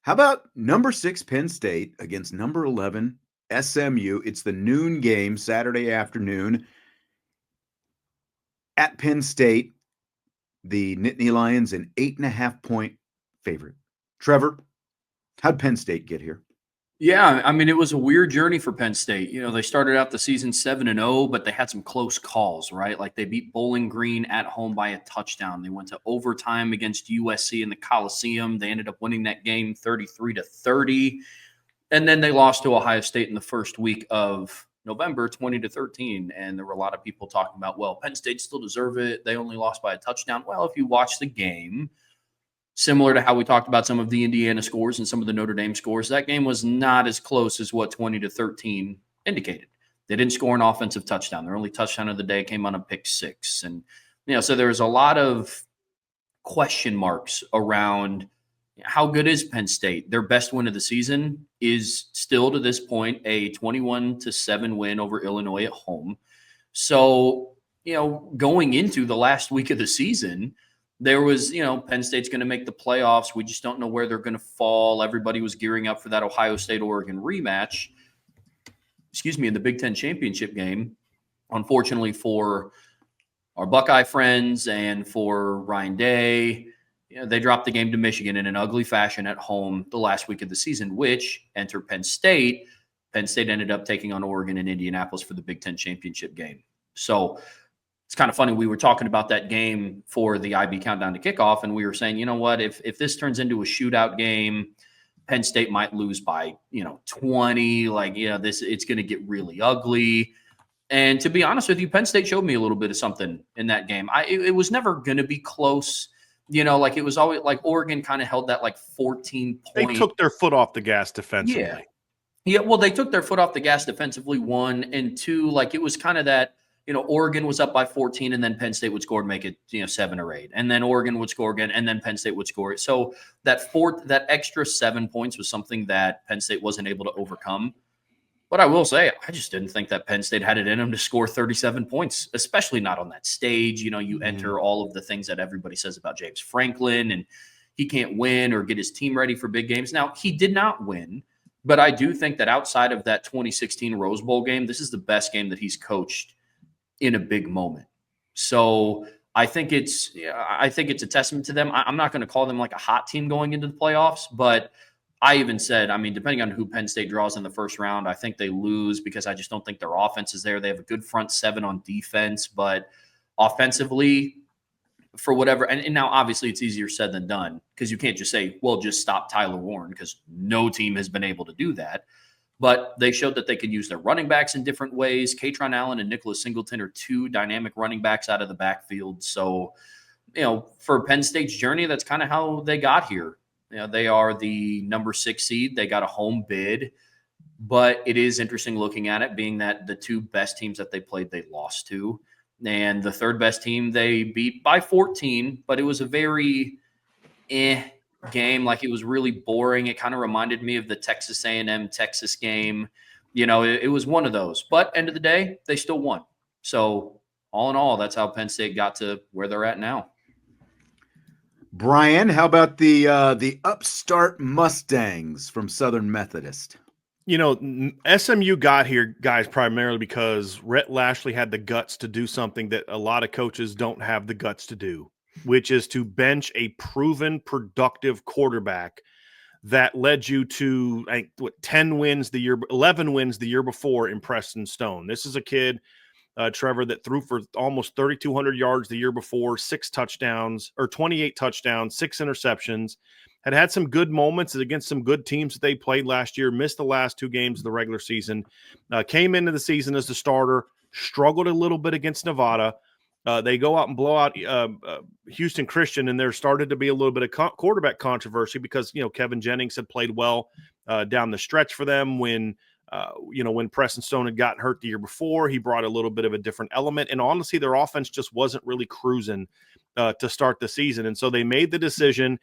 How about number 6 Penn State against number 11 SMU? It's the noon game, Saturday afternoon at Penn State. The Nittany Lions an 8.5-point favorite. Trevor, how'd Penn State get here? Yeah, I mean, it was a weird journey for Penn State. They started out the season 7-0, but they had some close calls, right? Like they beat Bowling Green at home by a touchdown. They went to overtime against USC in the Coliseum. They ended up winning that game 33-30. And then they lost to Ohio State in the first week of November, 20-13. And there were a lot of people talking about, well, Penn State still deserve it. They only lost by a touchdown. Well, if you watch the game, similar to how we talked about some of the Indiana scores and some of the Notre Dame scores, that game was not as close as what 20-13 indicated. They didn't score an offensive touchdown. Their only touchdown of the day came on a pick six. And, so there was a lot of question marks around how good is Penn State. Their best win of the season is still to this point a 21-7 win over Illinois at home. So, going into the last week of the season, there was, Penn State's going to make the playoffs. We just don't know where they're going to fall. Everybody was gearing up for that Ohio State-Oregon rematch, in the Big Ten championship game. Unfortunately for our Buckeye friends and for Ryan Day, they dropped the game to Michigan in an ugly fashion at home the last week of the season, which enter Penn State. Penn State ended up taking on Oregon in Indianapolis for the Big Ten championship game. So it's kind of funny. We were talking about that game for the IB countdown to kickoff, and we were saying, you know what, if this turns into a shootout game, Penn State might lose by, 20. It's going to get really ugly. And to be honest with you, Penn State showed me a little bit of something in that game. It was never going to be close. It was always like Oregon kind of held that 14-point. They took their foot off the gas defensively. Yeah. Well, they took their foot off the gas defensively, 1, and 2, it was kind of that, Oregon was up by 14 and then Penn State would score to make it, 7 or 8. And then Oregon would score again and then Penn State would score. So that extra 7 points was something that Penn State wasn't able to overcome. But I will say, I just didn't think that Penn State had it in them to score 37 points, especially not on that stage. You enter all of the things that everybody says about James Franklin, and he can't win or get his team ready for big games. Now, he did not win, but I do think that outside of that 2016 Rose Bowl game, this is the best game that he's coached in a big moment. So I think it's a testament to them. I'm not going to call them like a hot team going into the playoffs, but I even said, depending on who Penn State draws in the first round, I think they lose because I just don't think their offense is there. They have a good front seven on defense, but offensively, for whatever, and now obviously it's easier said than done because you can't just say, well, just stop Tyler Warren, because no team has been able to do that. But they showed that they could use their running backs in different ways. Katron Allen and Nicholas Singleton are 2 dynamic running backs out of the backfield. So, for Penn State's journey, that's kind of how they got here. They are the number 6 seed. They got a home bid. But it is interesting looking at it, being that the 2 best teams that they played, they lost to. And the 3rd best team, they beat by 14. But it was a very game. It was really boring. It kind of reminded me of the Texas A&M Texas game. It was one of those. But end of the day, they still won. So all in all, that's how Penn State got to where they're at now. Bryan, how about the upstart Mustangs from Southern Methodist? SMU got here, guys, primarily because Rhett Lashley had the guts to do something that a lot of coaches don't have the guts to do, which is to bench a proven, productive quarterback that led you to 11 wins the year before in Preston Stone. This is a kid, Trevor, that threw for almost 3,200 yards the year before, 28 touchdowns, 6 interceptions, had some good moments against some good teams that they played last year, missed the last 2 games of the regular season, came into the season as the starter, struggled a little bit against Nevada. They go out and blow out Houston Christian, and there started to be a little bit of quarterback controversy because, Kevin Jennings had played well down the stretch for them when Preston Stone had gotten hurt the year before. He brought a little bit of a different element, and honestly, their offense just wasn't really cruising to start the season. And so they made the decision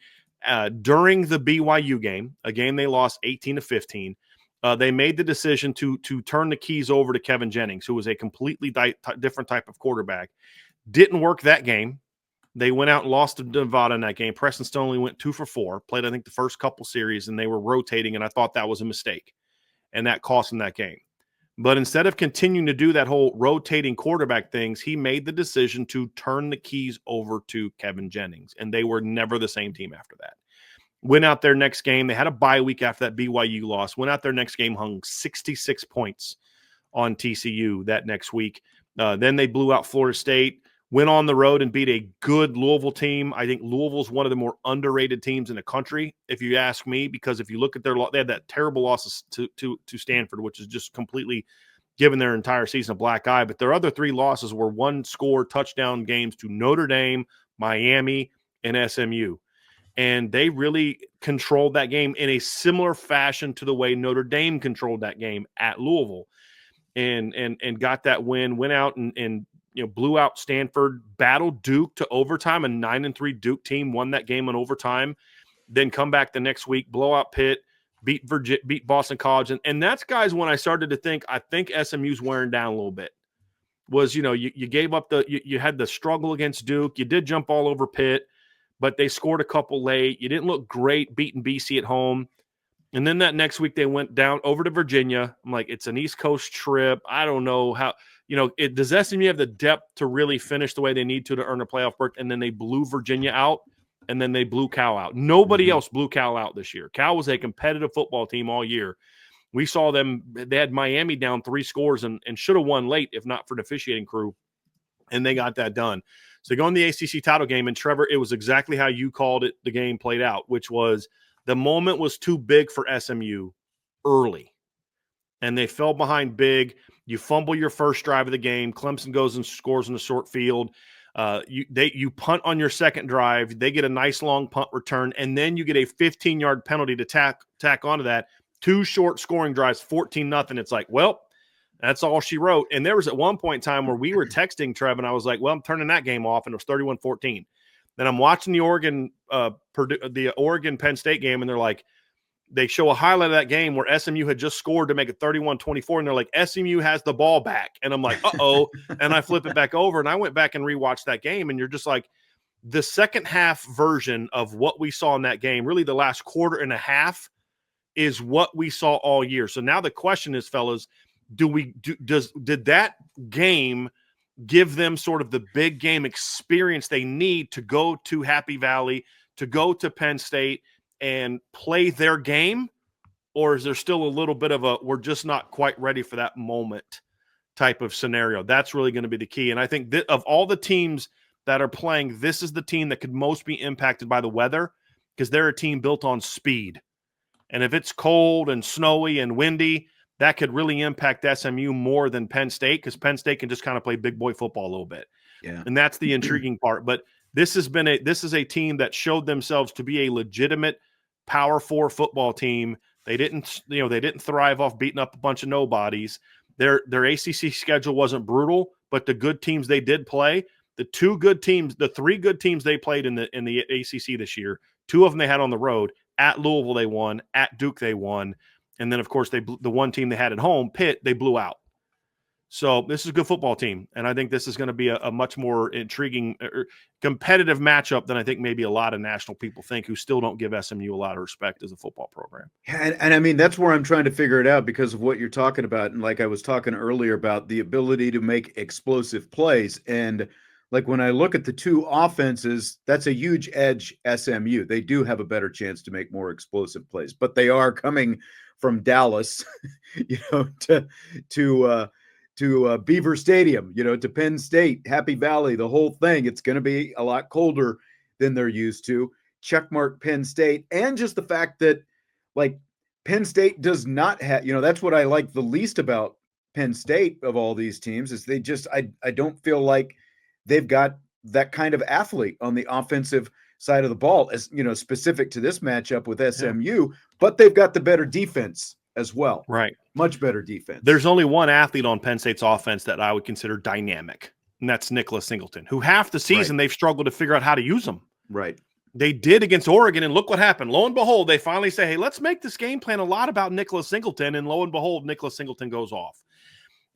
during the BYU game, a game they lost 18-15. They made the decision to turn the keys over to Kevin Jennings, who was a completely different type of quarterback. Didn't work that game. They went out and lost to Nevada in that game. Preston Stone only went 2 for 4, played, I think, the first couple series, and they were rotating, and I thought that was a mistake, and that cost them that game. But instead of continuing to do that whole rotating quarterback things, he made the decision to turn the keys over to Kevin Jennings, and they were never the same team after that. Went out there next game. They had a bye week after that BYU loss. Went out there next game, hung 66 points on TCU that next week. Then they blew out Florida State, went on the road and beat a good Louisville team. I think Louisville's one of the more underrated teams in the country, if you ask me, because if you look at their – they had that terrible loss to Stanford, which is just completely given their entire season a black eye. But their other 3 losses were one-score touchdown games to Notre Dame, Miami, and SMU. And they really controlled that game in a similar fashion to the way Notre Dame controlled that game at Louisville, and got that win. Went out and blew out Stanford, battled Duke to overtime. A 9-3 Duke team won that game in overtime. Then come back the next week, blow out Pitt, beat Boston College, and that's, guys, when I started to think SMU's wearing down a little bit. Was you gave up you had the struggle against Duke. You did jump all over Pitt, but they scored a couple late. You didn't look great beating BC at home. And then that next week they went down over to Virginia. I'm like, it's an East Coast trip. I don't know how, does SMU have the depth to really finish the way they need to earn a playoff berth? And then they blew Virginia out, and then they blew Cal out. Nobody else blew Cal out this year. Cal was a competitive football team all year. We saw them. They had Miami down 3 scores and should have won late if not for the officiating crew, and they got that done. So going to the ACC title game, and Trevor, it was exactly how you called it. The game played out, which was the moment was too big for SMU early, and they fell behind big. You fumble your first drive of the game. Clemson goes and scores in the short field. You punt on your second drive. They get a nice long punt return, and then you get a 15-yard penalty to tack onto that. 2 short scoring drives, 14-0. It's like, well, that's all she wrote. And there was at one point in time where we were texting Trev, and I was like, well, I'm turning that game off, and it was 31-14. Then I'm watching the Oregon Penn State game, and they're like, they show a highlight of that game where SMU had just scored to make it 31-24, and they're like, SMU has the ball back. And I'm like, uh-oh. And I flip it back over, and I went back and rewatched that game, and you're just like, the second half version of what we saw in that game, really the last quarter and a half, is what we saw all year. So now the question is, fellas, did that game give them sort of the big game experience they need to go to Happy Valley, to go to Penn State and play their game? Or is there still a little bit of a, we're just not quite ready for that moment type of scenario? That's really going to be the key. And I think that of all the teams that are playing, this is the team that could most be impacted by the weather, because they're a team built on speed. And if it's cold and snowy and windy, that could really impact SMU more than Penn State, because Penn State can just kind of play big boy football a little bit. Yeah. And that's the intriguing part. But this is a team that showed themselves to be a legitimate Power 4 football team. They didn't thrive off beating up a bunch of nobodies. Their ACC schedule wasn't brutal, but the good teams they did play, the 3 good teams they played in the ACC this year, 2 of them they had on the road. At Louisville they won, at Duke they won, and then of course the one team they had at home, Pitt, they blew out. So this is a good football team, and I think this is going to be a much more intriguing, competitive matchup than I think maybe a lot of national people think, who still don't give SMU a lot of respect as a football program. And I mean, that's where I'm trying to figure it out, because of what you're talking about. And like I was talking earlier about the ability to make explosive plays. And like when I look at the 2 offenses, that's a huge edge SMU. They do have a better chance to make more explosive plays, but they are coming from Dallas, to Beaver Stadium, to Penn State, Happy Valley, the whole thing. It's going to be a lot colder than they're used to. Checkmark Penn State. And just the fact that, like, Penn State does not have, that's what I like the least about Penn State of all these teams, is they just, I don't feel like they've got that kind of athlete on the offensive side of the ball, as specific to this matchup with SMU, but they've got the better defense as well. Right. Much better defense. There's only one athlete on Penn State's offense that I would consider dynamic, and that's Nicholas Singleton, who half the season they've struggled to figure out how to use him. Right. They did against Oregon, and look what happened. Lo and behold, they finally say, hey, let's make this game plan a lot about Nicholas Singleton, and lo and behold, Nicholas Singleton goes off.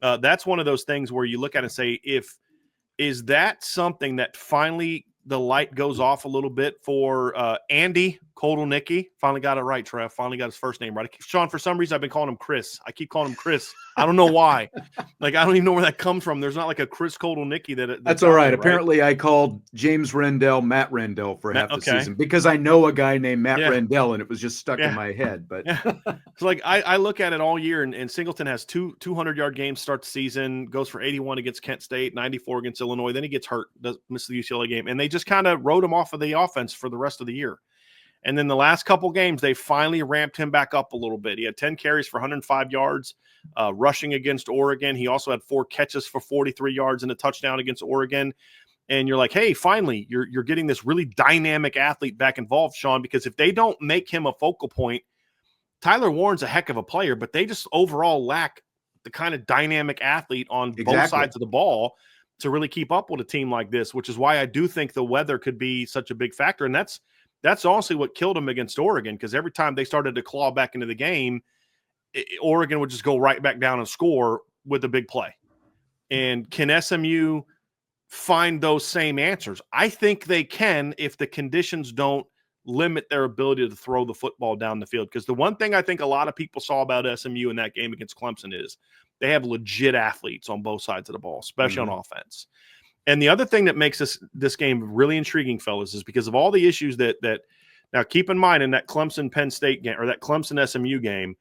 That's one of those things where you look at it and say, is that something that finally the light goes off a little bit for Andy Kotelnicki. Finally got it right, Trev. Finally got his first name right. Sean, for some reason, I've been calling him Chris. I keep calling him Chris. I don't know why. Like, I don't even know where that comes from. There's not like a Chris Kotelnicki that's all right. there, Apparently, I called James Rendell Matt Rendell for half the season because I know a guy named Matt Rendell, and it was just stuck in my head. But so, like, I look at it all year, and Singleton has 200-yard games start the season, goes for 81 against Kent State, 94 against Illinois. Then he gets hurt, misses the UCLA game, and they just kind of wrote him off of the offense for the rest of the year. And then the last couple games, they finally ramped him back up a little bit. He had 10 carries for 105 yards, rushing against Oregon. He also had 4 catches for 43 yards and a touchdown against Oregon. And you're like, hey, finally, you're getting this really dynamic athlete back involved, Sean, because if they don't make him a focal point, Tyler Warren's a heck of a player, but they just overall lack the kind of dynamic athlete on both sides of the ball to really keep up with a team like this, which is why I do think the weather could be such a big factor. And that's honestly what killed them against Oregon, because every time they started to claw back into the game, Oregon would just go right back down and score with a big play. And can SMU find those same answers? I think they can if the conditions don't limit their ability to throw the football down the field. Because the one thing I think a lot of people saw about SMU in that game against Clemson is they have legit athletes on both sides of the ball, especially on offense. And the other thing that makes this game really intriguing, fellas, is because of all the issues that now keep in mind in that Clemson-Penn State game or that Clemson-SMU game,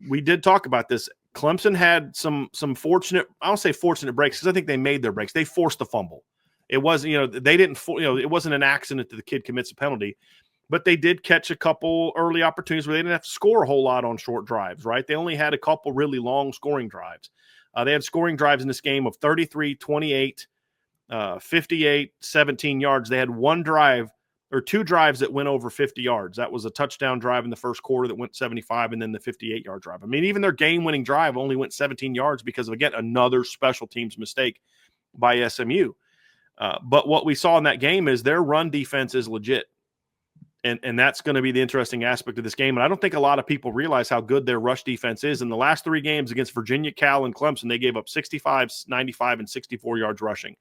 we did talk about this. Clemson had some fortunate, I don't say fortunate breaks because I think they made their breaks. They forced the fumble. It wasn't, they didn't, it wasn't an accident that the kid commits a penalty, but they did catch a couple early opportunities where they didn't have to score a whole lot on short drives, right? They only had a couple really long scoring drives. They had scoring drives in this game of 33, 28, 58, 17 yards. They had one drive or 2 drives that went over 50 yards. That was a touchdown drive in the first quarter that went 75 and then the 58-yard drive. I mean, even their game-winning drive only went 17 yards because of, again, another special teams mistake by SMU. But what we saw in that game is their run defense is legit. And that's going to be the interesting aspect of this game. And I don't think a lot of people realize how good their rush defense is. In the last 3 games against Virginia, Cal, and Clemson, they gave up 65, 95, and 64 yards rushing.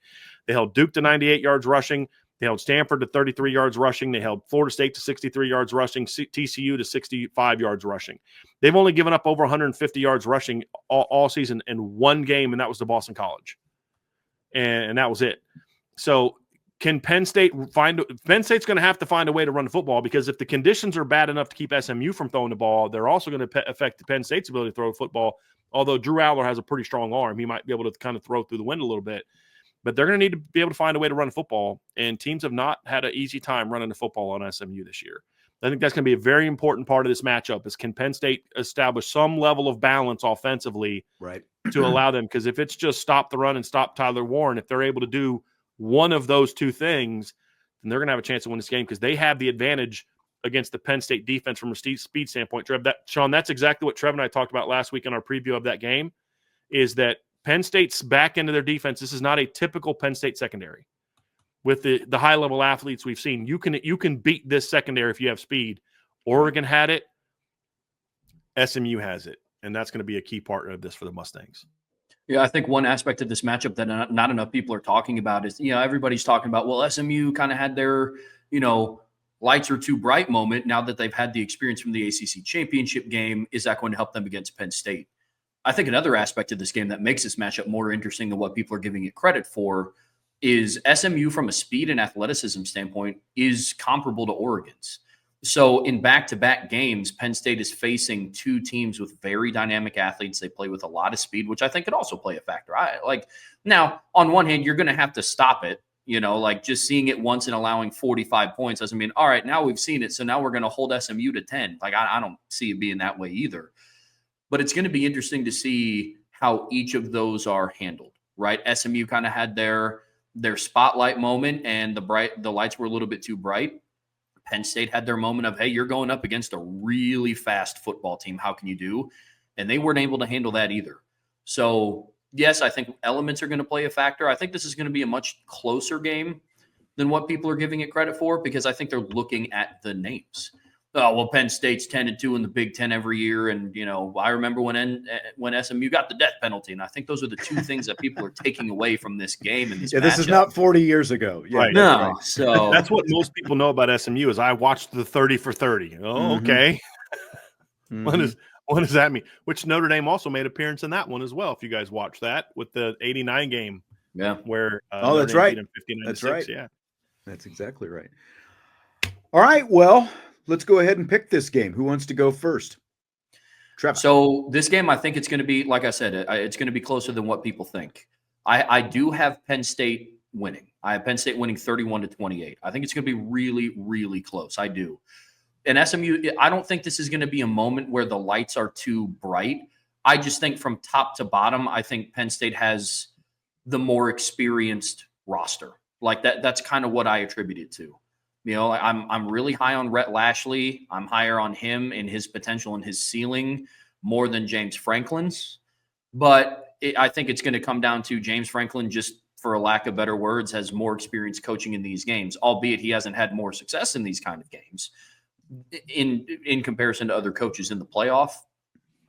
They held Duke to 98 yards rushing. They held Stanford to 33 yards rushing. They held Florida State to 63 yards rushing, TCU to 65 yards rushing. They've only given up over 150 yards rushing all season in one game, and that was to Boston College. And that was it. So can Penn State's going to have to find a way to run the football, because if the conditions are bad enough to keep SMU from throwing the ball, they're also going to affect Penn State's ability to throw the football. Although Drew Aller has a pretty strong arm, he might be able to kind of throw through the wind a little bit. But they're going to need to be able to find a way to run the football, and teams have not had an easy time running the football on SMU this year. I think that's going to be a very important part of this matchup is, can Penn State establish some level of balance offensively to allow them? Because if it's just stop the run and stop Tyler Warren, if they're able to do one of those 2 things, then they're going to have a chance to win this game, because they have the advantage against the Penn State defense from a speed standpoint. Sean, that's exactly what Trev and I talked about last week in our preview of that game, is that Penn State's back into their defense. This is not a typical Penn State secondary. With the high-level athletes we've seen, you can beat this secondary if you have speed. Oregon had it. SMU has it. And that's going to be a key part of this for the Mustangs. Yeah, I think one aspect of this matchup that not enough people are talking about is, everybody's talking about, well, SMU kind of had their, lights are too bright moment now that they've had the experience from the ACC championship game. Is that going to help them against Penn State? I think another aspect of this game that makes this matchup more interesting than what people are giving it credit for is SMU from a speed and athleticism standpoint is comparable to Oregon's. So in back-to-back games, Penn State is facing 2 teams with very dynamic athletes. They play with a lot of speed, which I think could also play a factor. Now, on one hand, you're going to have to stop it. Just seeing it once and allowing 45 points doesn't mean, all right, now we've seen it, so now we're going to hold SMU to 10. I don't see it being that way either. But it's going to be interesting to see how each of those are handled, right? SMU kind of had their spotlight moment, and the lights were a little bit too bright. Penn State had their moment of, hey, you're going up against a really fast football team. How can you do? And they weren't able to handle that either. So, yes, I think elements are going to play a factor. I think this is going to be a much closer game than what people are giving it credit for, because I think they're looking at the names. oh, well, Penn State's 10-2 in the Big Ten every year. And, I remember when SMU got the death penalty. And I think those are the two things that people are taking away from this game and this Yeah, this is not 40 years ago. Yeah, right. No, right. so that's what most people know about SMU is I watched the 30 for 30. Oh, okay. What does that mean? Which Notre Dame also made an appearance in that one as well. If you guys watched that with the 89 game. Yeah. Where oh, that's right. 59 that's 6, right. Yeah. That's exactly right. All right. Well, let's go ahead and pick this game. Who wants to go first? Trevor. So this game, I think it's going to be, like I said, it's going to be closer than what people think. I do have Penn State winning. I have Penn State winning 31-28. I think it's going to be really, really close. I do. And SMU, I don't think this is going to be a moment where the lights are too bright. I just think from top to bottom, I think Penn State has the more experienced roster. Like that's kind of what I attribute it to. I'm really high on Rhett Lashley. I'm higher on him and his potential and his ceiling more than James Franklin's. But I think it's going to come down to James Franklin, just for a lack of better words, has more experience coaching in these games, albeit he hasn't had more success in these kind of games in comparison to other coaches in the playoff.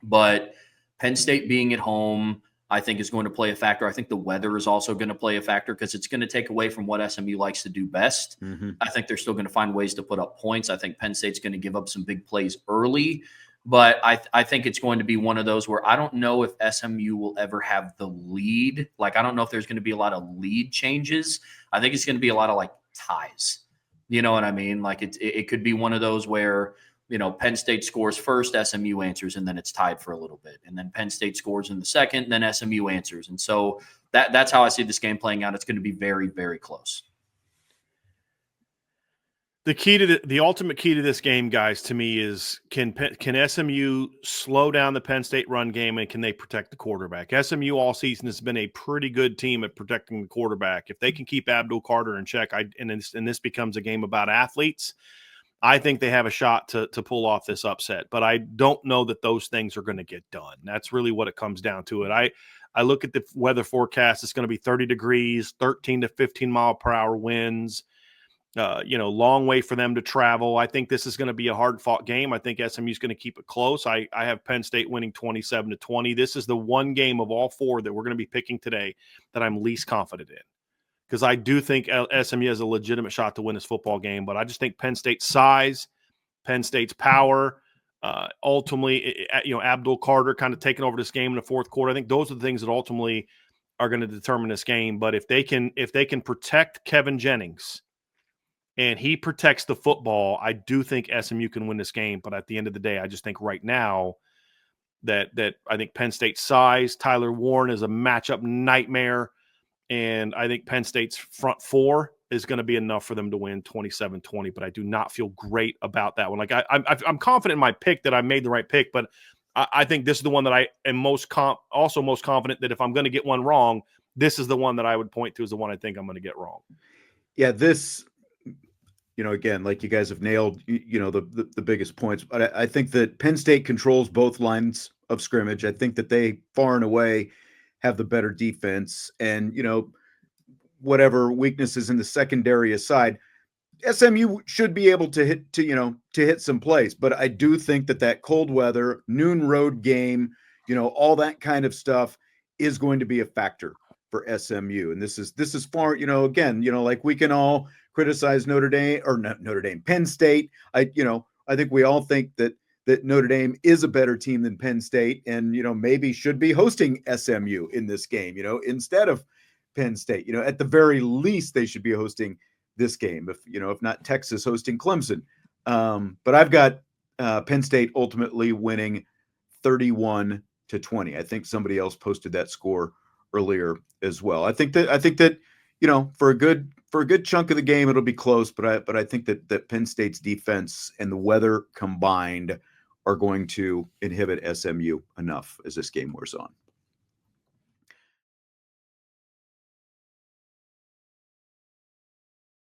But Penn State being at home, I think, is going to play a factor. I think the weather is also going to play a factor because it's going to take away from what SMU likes to do best. I think they're still going to find ways to put up points. I think Penn State's going to give up some big plays early, but I think it's going to be one of those where I don't know if SMU will ever have the lead. Like, I don't know if there's going to be a lot of lead changes. I think it's going to be a lot of like ties. You know what I mean? Like it could be one of those where, Penn State scores first, SMU answers, and then it's tied for a little bit. And then Penn State scores in the second, then SMU answers. And so that's how I see this game playing out. It's going to be very, very close. The key to the ultimate key to this game, guys, to me is can SMU slow down the Penn State run game and can they protect the quarterback? SMU all season has been a pretty good team at protecting the quarterback. If they can keep Abdul Carter in check, and this becomes a game about athletes, I think they have a shot to pull off this upset. But I don't know that those things are going to get done. That's really what it comes down to. It. I look at the weather forecast. It's going to be 30 degrees, 13 to 15 mile per hour winds. Long way for them to travel. I think this is going to be a hard-fought game. I think SMU is going to keep it close. I have Penn State winning 27-20. This is the one game of all four that we're going to be picking today that I'm least confident in, because I do think SMU has a legitimate shot to win this football game, but I just think Penn State's size, Penn State's power, ultimately, Abdul Carter kind of taking over this game in the fourth quarter. I think those are the things that ultimately are going to determine this game. But if they can protect Kevin Jennings and he protects the football, I do think SMU can win this game. But at the end of the day, I just think right now that I think Penn State's size, Tyler Warren is a matchup nightmare. And I think Penn State's front four is going to be enough for them to win 27-20, but I do not feel great about that one. Like I'm confident in my pick that I made the right pick, but I think this is the one that I am most confident that if I'm going to get one wrong, this is the one that I would point to as the one I think I'm going to get wrong. Yeah, this, again, like you guys have nailed, the biggest points, but I think that Penn State controls both lines of scrimmage. I think that they far and away have the better defense, and whatever weaknesses in the secondary aside, SMU should be able to hit some plays. But I do think that cold weather, noon road game, all that kind of stuff is going to be a factor for SMU. And this is far, again, like we can all criticize Notre Dame or not Notre Dame, Penn State. I think we all think that Notre Dame is a better team than Penn State and, maybe should be hosting SMU in this game, instead of Penn State. At the very least, they should be hosting this game, if not Texas hosting Clemson. But I've got Penn State ultimately winning 31-20. I think somebody else posted that score earlier as well. I think that for a good chunk of the game it'll be close, but I think that Penn State's defense and the weather combined are going to inhibit SMU enough as this game wears on.